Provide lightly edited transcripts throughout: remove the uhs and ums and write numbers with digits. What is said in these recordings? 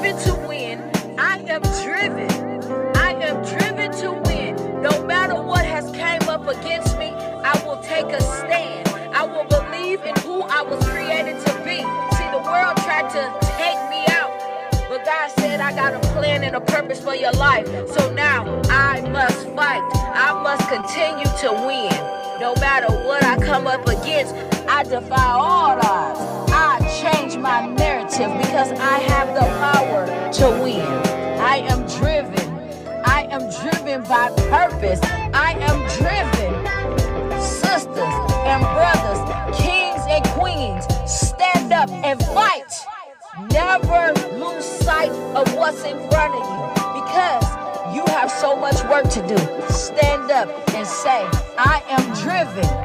driven to win. I am driven. I am driven to win. No matter what has came up against me, I will take a stand. I will believe in who I was created to be. See, the world tried to take me out, but God said I got a plan and a purpose for your life. So now I must fight. I must continue to win. No matter what I come up against, I defy all odds. I change my narrative because I have the power to win. I am driven. I am driven by purpose. I am driven. Sisters and brothers, kings and queens, stand up and fight. Never lose sight of what's in front of you because you have so much work to do. Stand up and say, I am driven.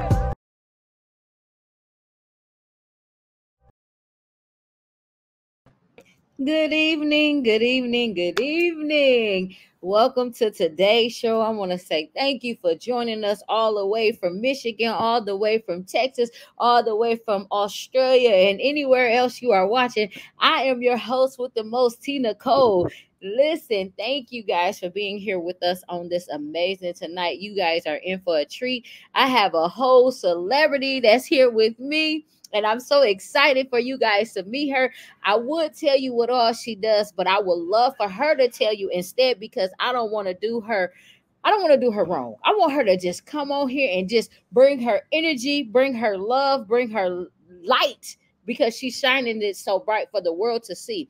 Good evening, good evening, good evening. Welcome to today's show. I want to say thank you for joining us all the way from Michigan, all the way from Texas, all the way from Australia, and anywhere else you are watching. I am your host with the most, Nicole. Listen, thank you guys for being here with us on this amazing tonight. You guys are in for a treat. I have a whole celebrity that's here with me. And I'm so excited for you guys to meet her. I would tell you what all she does, but I would love for her to tell you instead because I don't want to do her wrong. I want her to just come on here and just bring her energy, bring her love, bring her light because she's shining it so bright for the world to see.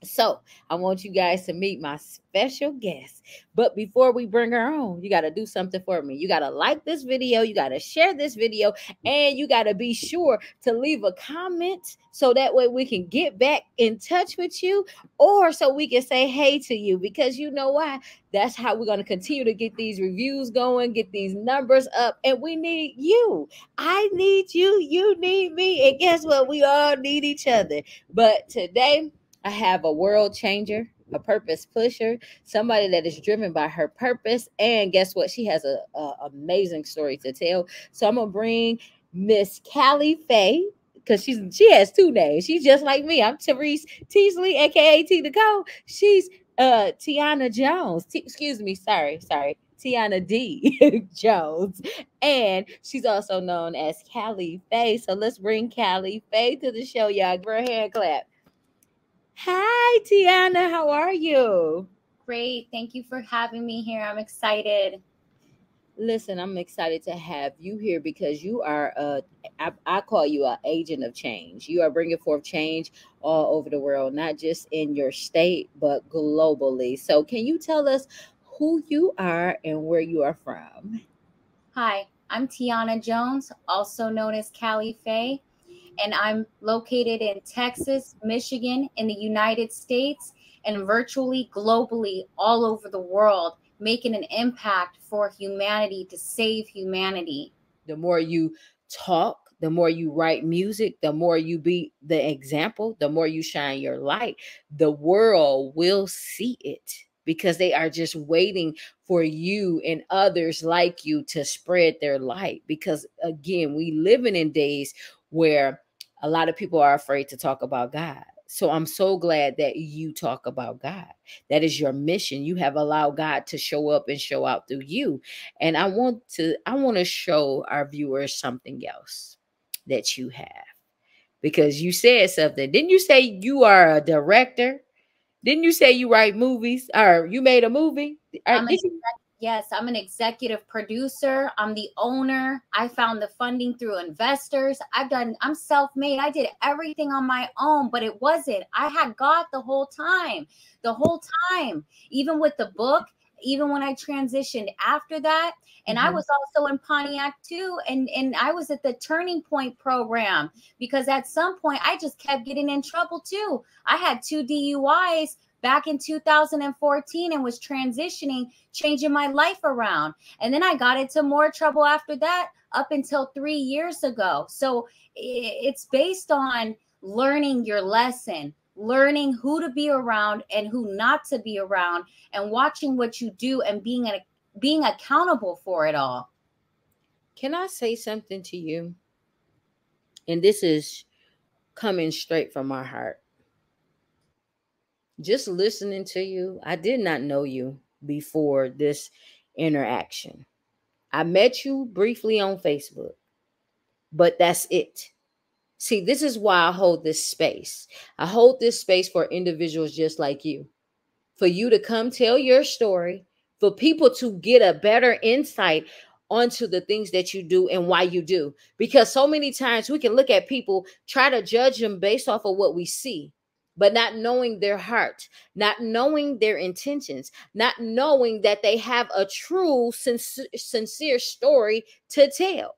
So I want you guys to meet my special guest. But before we bring her on, you got to do something for me. You got to like this video. You got to share this video. And you got to be sure to leave a comment so that way we can get back in touch with you or so we can say hey to you. Because you know why? That's how we're going to continue to get these reviews going, get these numbers up. And we need you. I need you. You need me. And guess what? We all need each other. But today, I have a world changer, a purpose pusher, somebody that is driven by her purpose. And guess what? She has an amazing story to tell. So I'm going to bring Miss Cali Fae because she has two names. She's just like me. I'm Therese Teasley, a.k.a. T. Nicole. She's Tianna Jones. Tianna D. Jones. And she's also known as Cali Fae. So let's bring Cali Fae to the show, y'all. Give her a hand clap. Hi, Tianna. How are you? Great. Thank you for having me here. I'm excited. Listen, I'm excited to have you here because you are I call you an agent of change. You are bringing forth change all over the world, not just in your state, but globally. So can you tell us who you are and where you are from? Hi, I'm Tianna Jones, also known as Cali Fae. And I'm located in Texas, Michigan, in the United States, and virtually globally all over the world, making an impact for humanity to save humanity. The more you talk, the more you write music, the more you be the example, the more you shine your light, the world will see it because they are just waiting for you and others like you to spread their light. Because again, we living in days where a lot of people are afraid to talk about God. So I'm so glad that you talk about God. That is your mission. You have allowed God to show up and show out through you. And I want to show our viewers something else that you have. Because you said something. Didn't you say you are a director? Didn't you say you write movies or you made a movie? Yes, I'm an executive producer. I'm the owner. I found the funding through investors. I'm self-made. I did everything on my own, but it wasn't. I had God the whole time, even with the book, even when I transitioned after that. And I was also in Pontiac too. And I was at the Turning Point program because at some point I just kept getting in trouble too. I had 2 DUIs back in 2014 and was changing my life around. And then I got into more trouble after that up until 3 years ago. So it's based on learning your lesson, learning who to be around and who not to be around, and watching what you do and being accountable for it all. Can I say something to you? And this is coming straight from my heart. just listening to you, I did not know you before this interaction. I met you briefly on Facebook, but that's it. See, this is why I hold this space. I hold this space for individuals just like you, for you to come tell your story, for people to get a better insight onto the things that you do and why you do. Because so many times we can look at people, try to judge them based off of what we see, but not knowing their heart, not knowing their intentions, not knowing that they have a true, sincere story to tell.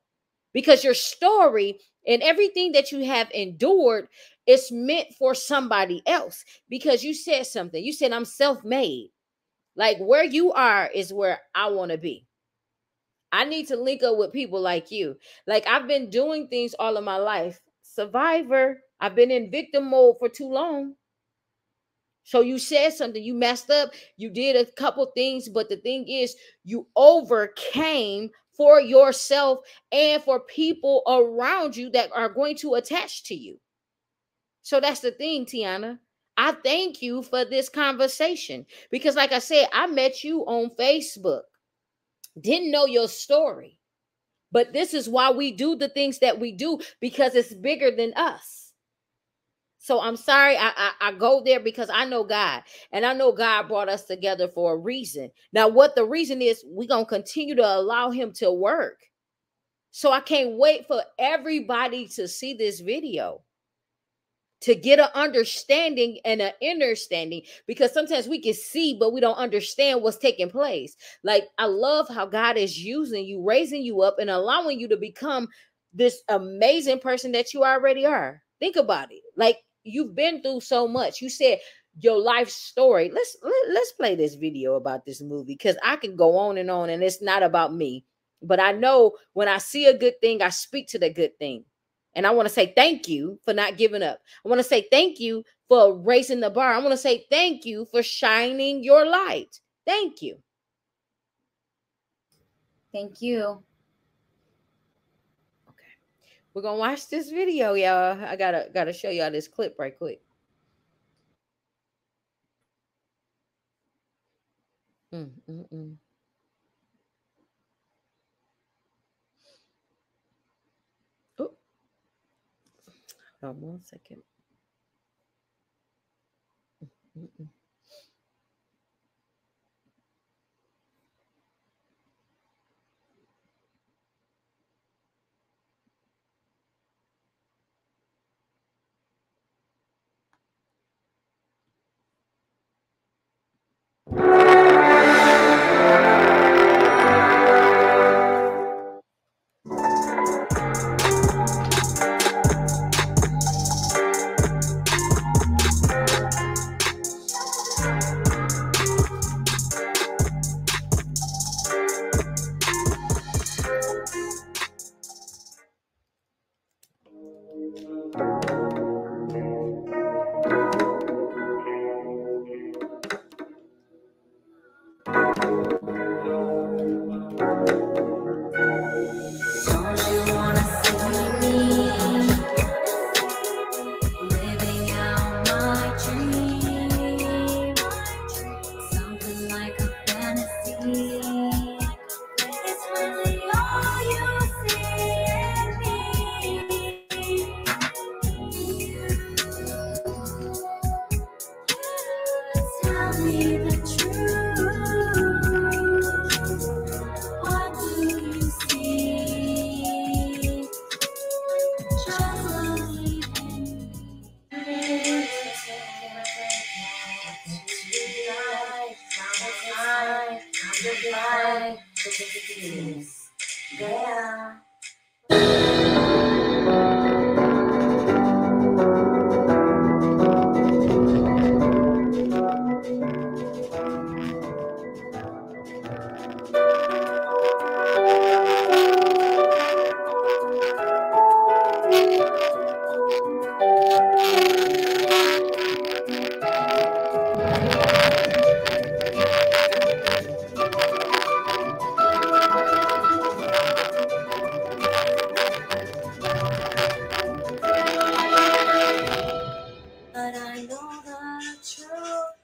Because your story and everything that you have endured is meant for somebody else. Because you said something. You said, I'm self-made. Like, where you are is where I want to be. I need to link up with people like you. Like, I've been doing things all of my life. Survivor. I've been in victim mode for too long. So you said something, you messed up, you did a couple things, but the thing is, you overcame for yourself and for people around you that are going to attach to you. So that's the thing, Tianna. I thank you for this conversation because, like I said, I met you on Facebook, didn't know your story, but this is why we do the things that we do, because it's bigger than us. So I'm sorry I go there because I know God, and I know God brought us together for a reason. Now, what the reason is, we're going to continue to allow him to work. So I can't wait for everybody to see this video, to get an understanding and an understanding, because sometimes we can see, but we don't understand what's taking place. Like, I love how God is using you, raising you up, and allowing you to become this amazing person that you already are. Think about it. Like, you've been through so much. You said your life story. Let's play this video about this movie, because I can go on, and it's not about me. But I know when I see a good thing, I speak to the good thing. And I want to say thank you for not giving up. I want to say thank you for raising the bar. I want to say thank you for shining your light. Thank you. Thank you. Okay. We're going to watch this video, y'all. I gotta show y'all this clip right quick. Oh, hold on 1 second. But I know the truth.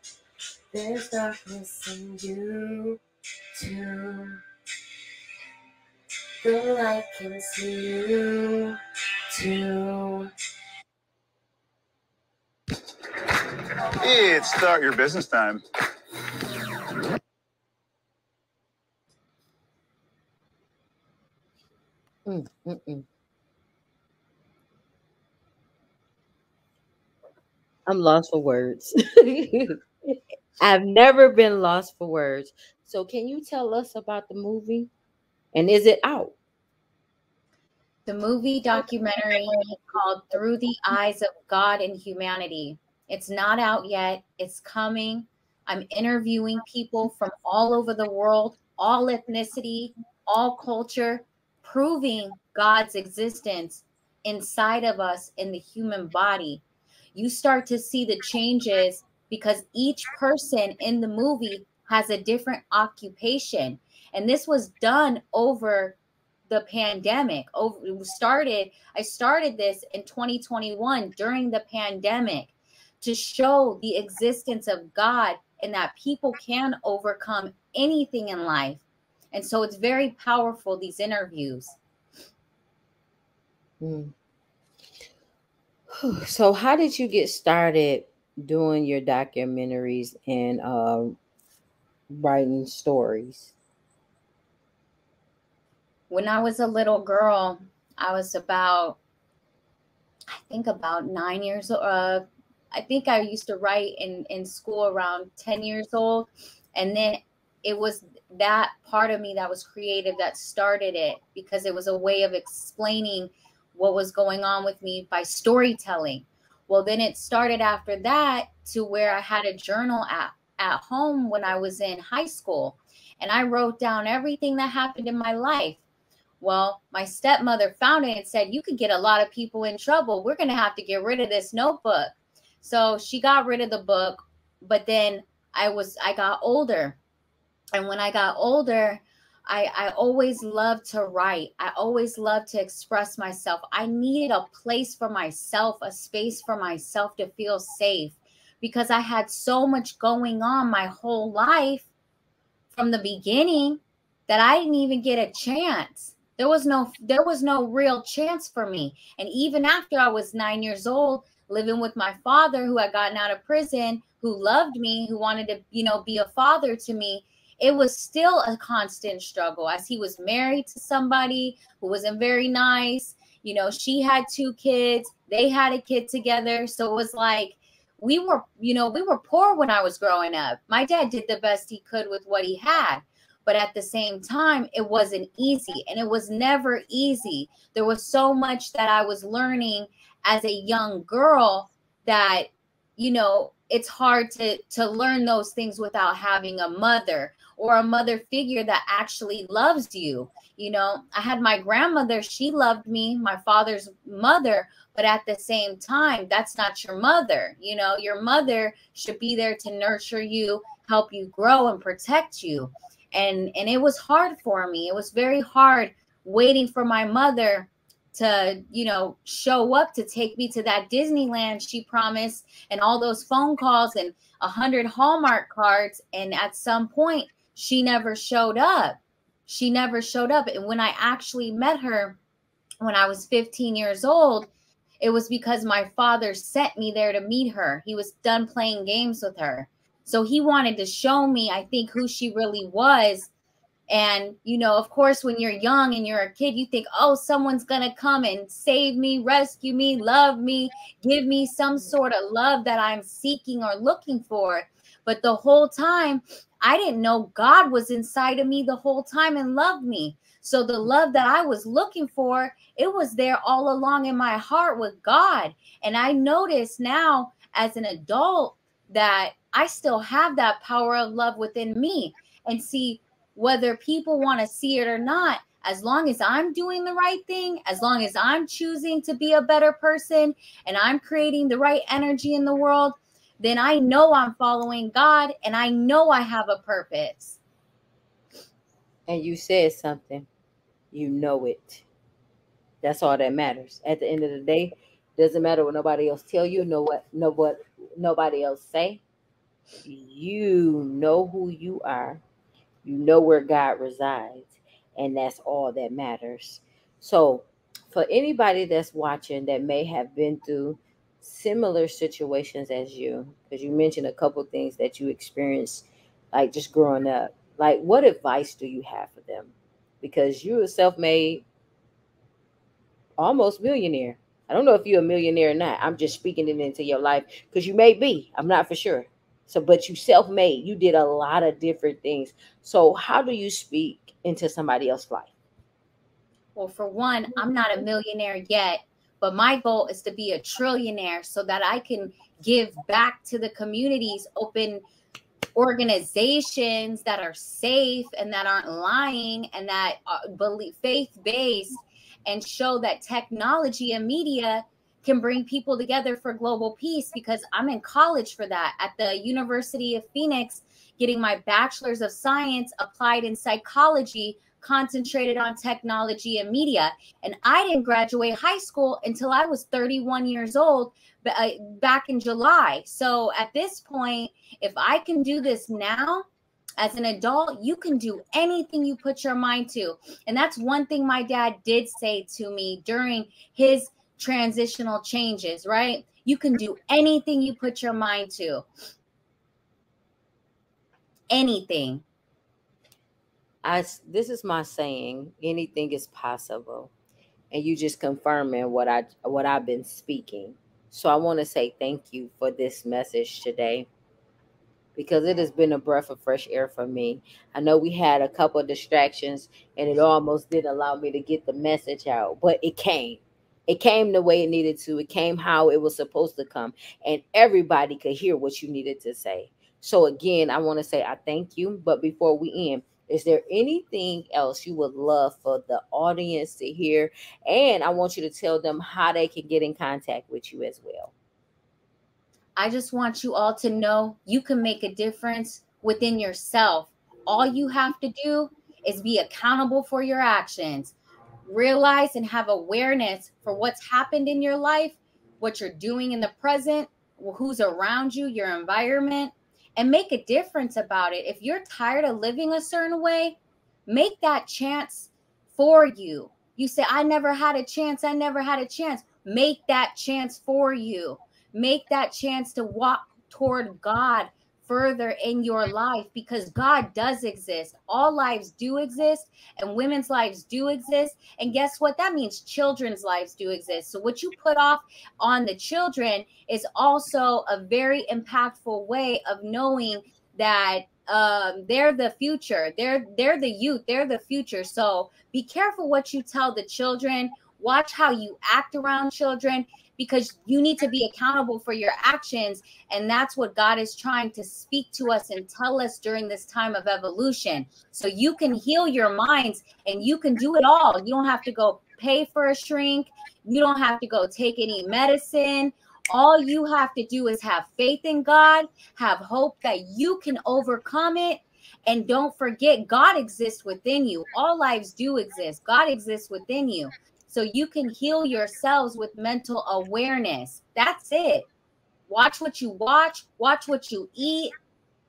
the light can see you too. It's start your business time. I'm lost for words. I've never been lost for words. So can you tell us about the movie? And is it out? The movie documentary called Through the Eyes of God and Humanity. It's not out yet. It's coming. I'm interviewing people from all over the world, all ethnicity, all culture, proving God's existence inside of us in the human body. You start to see the changes because each person in the movie has a different occupation. And this was done over the pandemic. I started this in 2021 during the pandemic to show the existence of God and that people can overcome anything in life. And so it's very powerful, these interviews. So how did you get started doing your documentaries and writing stories? When I was a little girl, I was about 9 years old. I think I used to write in school around 10 years old. And then it was that part of me that was creative that started it, because it was a way of explaining what was going on with me by storytelling. Well, then it started after that to where I had a journal at home when I was in high school. And I wrote down everything that happened in my life. Well, my stepmother found it and said, you could get a lot of people in trouble. We're going to have to get rid of this notebook. So she got rid of the book. But then I got older. And when I got older, I always loved to write. I always loved to express myself. I needed a place for myself, a space for myself to feel safe, because I had so much going on my whole life from the beginning that I didn't even get a chance. There was no real chance for me. And even after I was 9 years old, living with my father, who had gotten out of prison, who loved me, who wanted to, be a father to me, it was still a constant struggle, as he was married to somebody who wasn't very nice. She had 2 kids. They had a kid together. So it was like, we were poor when I was growing up. My dad did the best he could with what he had. But at the same time, it wasn't easy, and it was never easy. There was so much that I was learning as a young girl that, it's hard to learn those things without having a mother or a mother figure that actually loves you. I had my grandmother. She loved me, my father's mother. But at the same time, that's not your mother. Your mother should be there to nurture you, help you grow, and protect you. And it was hard for me. It was very hard waiting for my mother to, show up to take me to that Disneyland she promised, and all those phone calls and 100 Hallmark cards. And at some point, she never showed up. She never showed up. And when I actually met her when I was 15 years old, it was because my father sent me there to meet her. He was done playing games with her. So he wanted to show me, I think, who she really was. And, of course, when you're young and you're a kid, you think, oh, someone's going to come and save me, rescue me, love me, give me some sort of love that I'm seeking or looking for. But the whole time, I didn't know God was inside of me the whole time and loved me. So the love that I was looking for, it was there all along in my heart with God. And I notice now as an adult that I still have that power of love within me. And see, whether people want to see it or not, as long as I'm doing the right thing, as long as I'm choosing to be a better person and I'm creating the right energy in the world, then I know I'm following God and I know I have a purpose. And you said something, you know it. That's all that matters. At the end of the day, doesn't matter what nobody else tell you, what nobody else say. You know who you are. You know where God resides. and that's all that matters. So for anybody that's watching that may have been through similar situations as you, because you mentioned a couple things that you experienced, like just growing up, like what advice do you have for them? Because you're a self-made, almost millionaire. I don't know if you're a millionaire or not. I'm just speaking it into your life because you may be. I'm not for sure. So, but you self-made. You did a lot of different things. So, how do you speak into somebody else's life? Well, for one, I'm not a millionaire yet, but my goal is to be a trillionaire so that I can give back to the communities, open organizations that are safe and that aren't lying and that believe faith-based, and show that technology and media can bring people together for global peace, because I'm in college for that at the University of Phoenix, getting my bachelor's of science applied in psychology, concentrated on technology and media. And I didn't graduate high school until I was 31 years old, back in July. So at this point, if I can do this now, as an adult, you can do anything you put your mind to. And that's one thing my dad did say to me during his transitional changes, right? You can do anything you put your mind to. Anything. This is my saying, anything is possible. And you just confirming what I've been speaking. So I want to say thank you for this message today, because it has been a breath of fresh air for me. I know we had a couple of distractions and it almost didn't allow me to get the message out, but it came. It came the way it needed to. It came how it was supposed to come, and everybody could hear what you needed to say. So again, I want to say I thank you. But before we end, is there anything else you would love for the audience to hear? And I want you to tell them how they can get in contact with you as well. I just want you all to know you can make a difference within yourself. All you have to do is be accountable for your actions. Realize and have awareness for what's happened in your life, what you're doing in the present, who's around you, your environment, and make a difference about it. If you're tired of living a certain way, make that chance for you. You say, I never had a chance. I never had a chance. Make that chance for you. Make that chance to walk toward God further in your life, because God does exist. All lives do exist, and women's lives do exist. And guess what? That means children's lives do exist. So what you put off on the children is also a very impactful way of knowing that they're the future. They're the youth. They're the future. So be careful what you tell the children. Watch how you act around children, because you need to be accountable for your actions. And that's what God is trying to speak to us and tell us during this time of evolution. So you can heal your minds and you can do it all. You don't have to go pay for a shrink. You don't have to go take any medicine. All you have to do is have faith in God, have hope that you can overcome it. And don't forget, God exists within you. All lives do exist. God exists within you. So you can heal yourselves with mental awareness. That's it. Watch what you watch what you eat,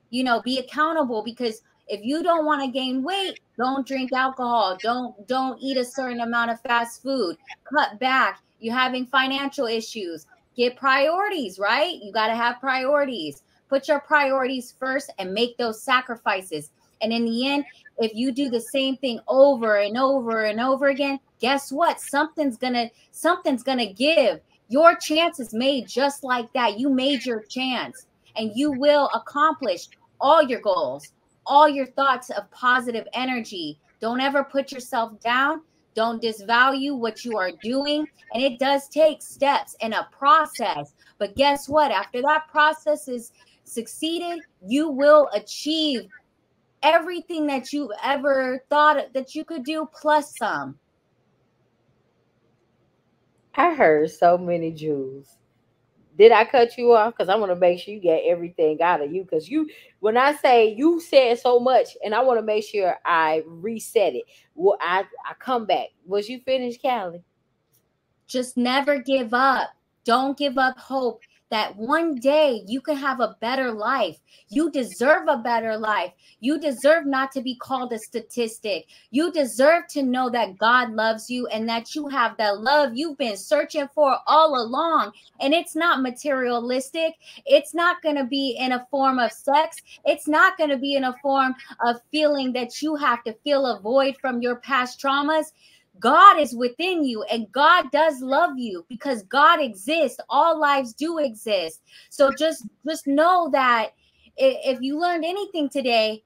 be accountable, because if you don't want to gain weight, don't drink alcohol. Don't eat a certain amount of fast food. Cut back. You're having financial issues. Get priorities, right? You got to have priorities. Put your priorities first and make those sacrifices. And in the end, if you do the same thing over and over and over again, guess what? Something's gonna give. Your chance is made just like that. You made your chance, and you will accomplish all your goals, all your thoughts of positive energy. Don't ever put yourself down. Don't disvalue what you are doing. And it does take steps and a process. But guess what? After that process is succeeded, you will achieve everything that you ever thought that you could do, plus some. I heard so many jewels. Did I cut you off? Because I want to make sure you get everything out of you. Because when I say you said so much, and I want to make sure I reset it. Well, I come back. Was you finished, Cali? Just never give up. Don't give up hope. that one day you can have a better life. You deserve a better life. You deserve not to be called a statistic. You deserve to know that God loves you and that you have that love you've been searching for all along. And it's not materialistic. It's not going to be in a form of sex. It's not going to be in a form of feeling that you have to fill a void from your past traumas. God is within you, and God does love you because God exists. All lives do exist. So just know that if you learned anything today,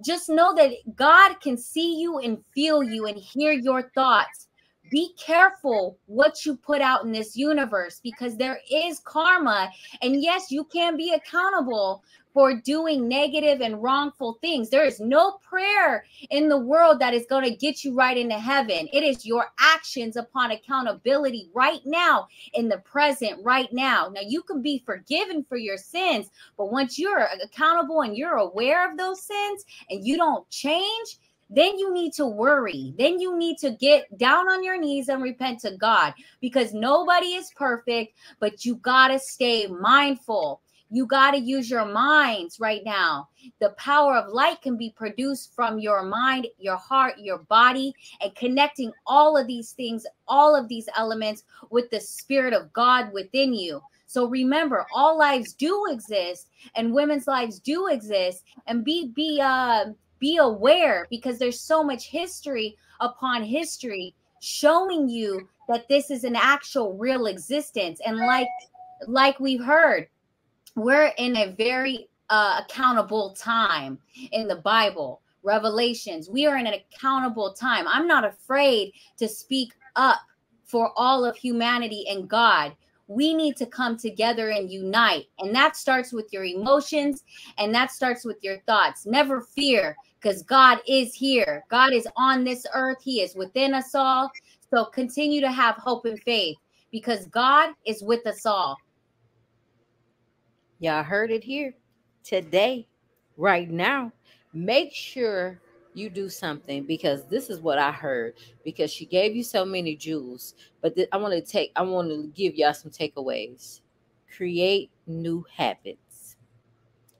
just know that God can see you and feel you and hear your thoughts. Be careful what you put out in this universe, because there is karma. And yes, you can be accountable for doing negative and wrongful things. There is no prayer in the world that is going to get you right into heaven. It is your actions upon accountability right now, in the present, right now. Now, you can be forgiven for your sins, but once you're accountable and you're aware of those sins and you don't change, then you need to worry. Then you need to get down on your knees and repent to God, because nobody is perfect, but you got to stay mindful. You got to use your minds right now. The power of light can be produced from your mind, your heart, your body, and connecting all of these things, all of these elements with the Spirit of God within you. So remember, all lives do exist, and women's lives do exist, and be aware, because there's so much history upon history showing you that this is an actual real existence. And like we've heard, we're in a very accountable time in the Bible, Revelations. We are in an accountable time. I'm not afraid to speak up for all of humanity and God. We need to come together and unite. And that starts with your emotions, and that starts with your thoughts. Never fear, because God is here. God is on this earth. He is within us all. So continue to have hope and faith, because God is with us all. Y'all heard it here today, right now. Make sure you do something, because this is what I heard, because she gave you so many jewels. But I want to give y'all some takeaways. Create new habits.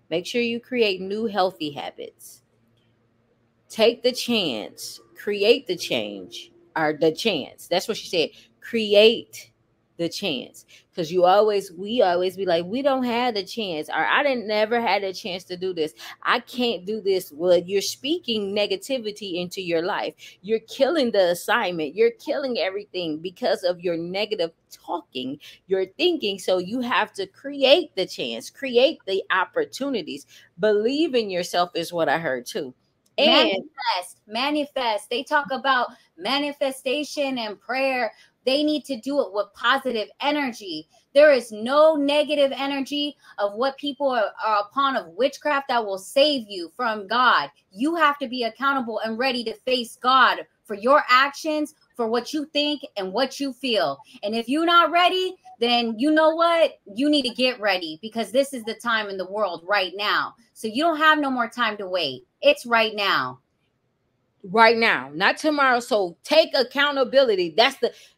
Make sure you create new healthy habits. Take the chance. Create the change, or the chance. That's what she said. Create the chance, because we always be like, we don't have the chance, or I never had a chance to do this. I can't do this. Well, you're speaking negativity into your life. You're killing the assignment. You're killing everything because of your negative talking, your thinking. So you have to create the chance, create the opportunities. Believe in yourself is what I heard too. And manifest. They talk about manifestation and prayer. They need to do it with positive energy. There is no negative energy of what people are upon of witchcraft that will save you from God. You have to be accountable and ready to face God for your actions, for what you think and what you feel. And if you're not ready, then you know what? You need to get ready, because this is the time in the world right now. So you don't have no more time to wait. It's right now. Right now, not tomorrow. So take accountability.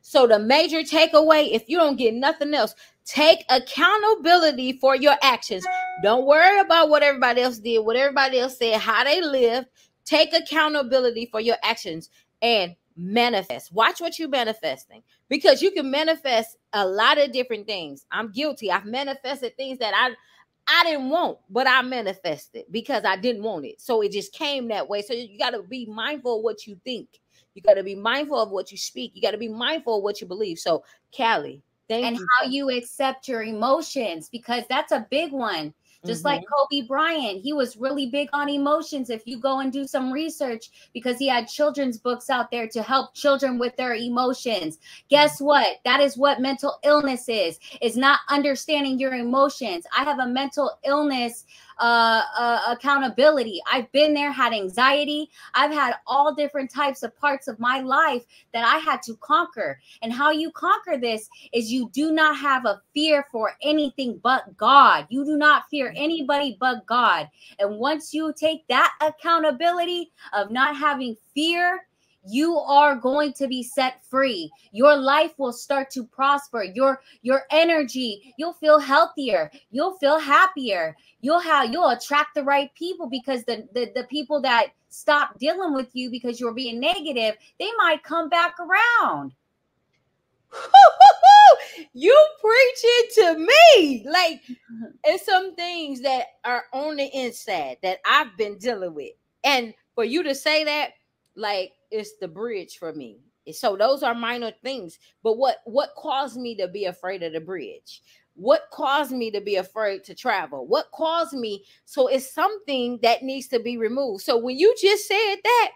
So the major takeaway, if you don't get nothing else, take accountability for your actions. Don't worry about what everybody else did, what everybody else said, how they lived. Take accountability for your actions and manifest. Watch what you're manifesting, because you can manifest a lot of different things. I'm guilty. I've manifested things that I didn't want, but I manifested because I didn't want it. So it just came that way. So you got to be mindful of what you think. You got to be mindful of what you speak. You got to be mindful of what you believe. So, Cali, thank you. And how you accept your emotions, because that's a big one. Just like Kobe Bryant, he was really big on emotions. If you go and do some research, because he had children's books out there to help children with their emotions. Guess what? That is what mental illness is not understanding your emotions. I have a mental illness accountability. I've been there, had anxiety. I've had all different types of parts of my life that I had to conquer. And how you conquer this is you do not have a fear for anything but God. You do not fear anybody but God. And once you take that accountability of not having fear, you are going to be set free. Your life will start to prosper. Your energy, you'll feel healthier. You'll feel happier. You'll attract the right people, because the people that stop dealing with you because you're being negative, they might come back around. You preaching to me. Like, it's some things that are on the inside that I've been dealing with. And for you to say that, like, it's the bridge for me. So those are minor things. But what caused me to be afraid of the bridge? What caused me to be afraid to travel? What caused me? So it's something that needs to be removed. So when you just said that,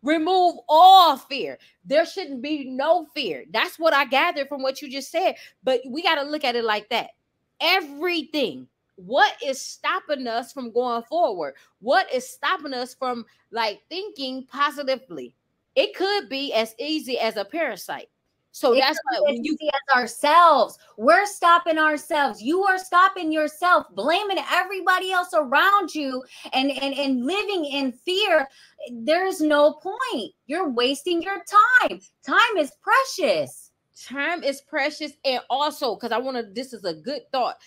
remove all fear. There shouldn't be no fear. That's what I gathered from what you just said. But we got to look at it like that. Everything. What is stopping us from going forward? What is stopping us from like thinking positively? It could be as easy as a parasite. So that's why when you as ourselves, we're stopping ourselves. You are stopping yourself, blaming everybody else around you, and living in fear. There's no point. You're wasting your time. Time is precious. Time is precious. And also, because this is a good thought.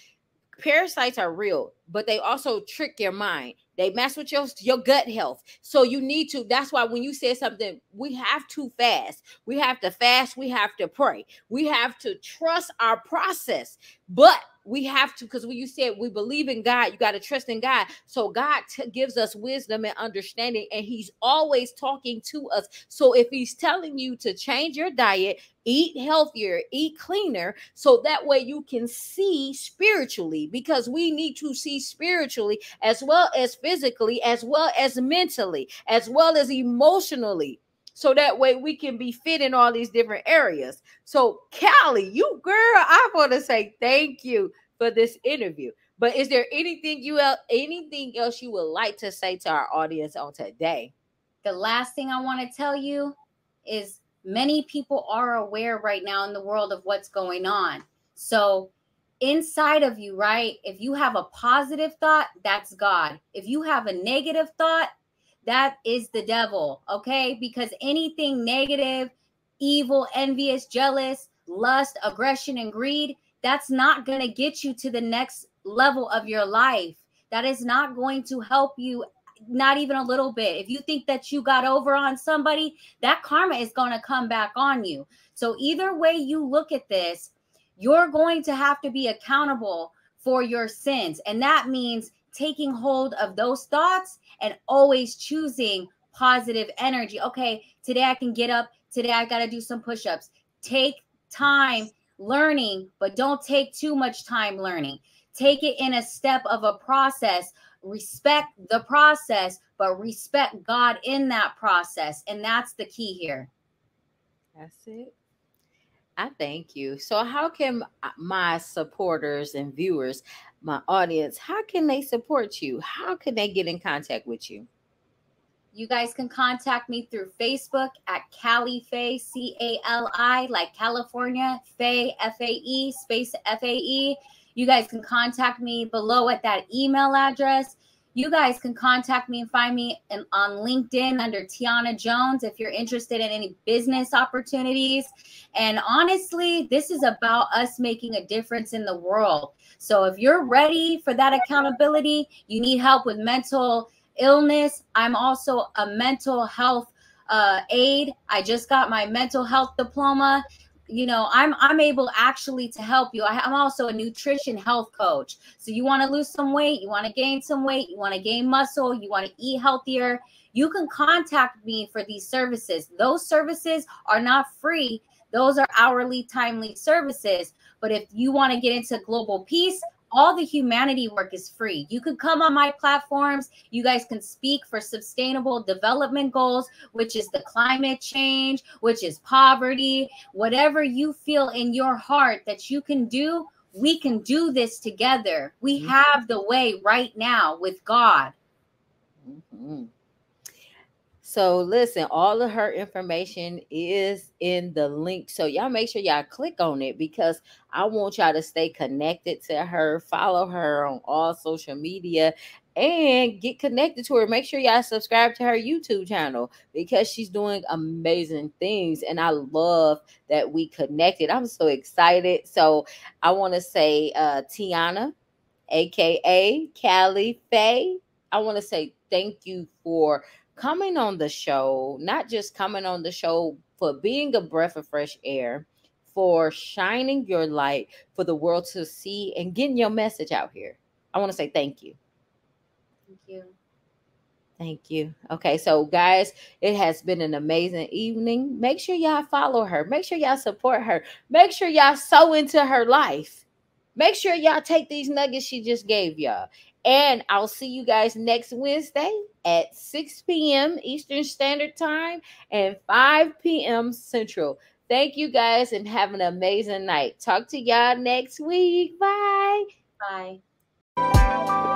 Parasites are real, but they also trick your mind. They mess with your gut health. So you need to, that's why when you said something, we have to fast. We have to fast. We have to pray. We have to trust our process. But we have to, because when you said we believe in God, you got to trust in God. So God gives us wisdom and understanding, and he's always talking to us. So if he's telling you to change your diet, eat healthier, eat cleaner, so that way you can see spiritually, because we need to see spiritually as well as physically, as well as mentally, as well as emotionally. So that way we can be fit in all these different areas. So Cali, you girl, I want to say thank you for this interview. But is there anything else you would like to say to our audience on today? The last thing I want to tell you is many people are aware right now in the world of what's going on. So inside of you, right? If you have a positive thought, that's God. If you have a negative thought, that is the devil, okay? Because anything negative, evil, envious, jealous, lust, aggression, and greed, that's not going to get you to the next level of your life. That is not going to help you, not even a little bit. If you think that you got over on somebody, that karma is going to come back on you. So either way you look at this, you're going to have to be accountable for your sins. And that means taking hold of those thoughts and always choosing positive energy. Okay, today I can get up. Today I got to do some push-ups. Take time learning, but don't take too much time learning. Take it in a step of a process. Respect the process, but respect God in that process. And that's the key here. That's it. I thank you. So how can my supporters and viewers, my audience, how can they support you? How can they get in contact with you? You guys can contact me through Facebook at Cali Fae, C-A-L-I, like California, Fae, F-A-E, space F-A-E. You guys can contact me below at that email address. You guys can contact me and find me on LinkedIn under Tianna Jones if you're interested in any business opportunities. And honestly, this is about us making a difference in the world. So if you're ready for that accountability, you need help with mental illness. I'm also a mental health aide. I just got my mental health diploma. You know, I'm able actually to help you. I'm also a nutrition health coach. So you want to lose some weight, you want to gain some weight, you want to gain muscle, you want to eat healthier, you can contact me for these services. Those services are not free. Those are hourly, timely services. But if you want to get into global peace, all the humanity work is free. You can come on my platforms. You guys can speak for sustainable development goals, which is the climate change, which is poverty, whatever you feel in your heart that you can do. We can do this together. We have the way right now with God. Mm-hmm. So listen, all of her information is in the link. So y'all make sure y'all click on it, because I want y'all to stay connected to her, follow her on all social media. and get connected to her. Make sure y'all subscribe to her YouTube channel because she's doing amazing things. And I love that we connected. I'm so excited. So I want to say Tianna, aka Cali Fae. I want to say thank you for coming on the show, not just coming on the show, for being a breath of fresh air, for shining your light for the world to see and getting your message out here. I want to say thank you. Thank you. Thank you. Okay, so guys, it has been an amazing evening. Make sure y'all follow her. Make sure y'all support her. Make sure y'all sow into her life. Make sure y'all take these nuggets she just gave y'all. And I'll see you guys next Wednesday at 6 p.m. Eastern Standard Time and 5 p.m. Central. Thank you guys and have an amazing night. Talk to y'all next week. Bye. Bye.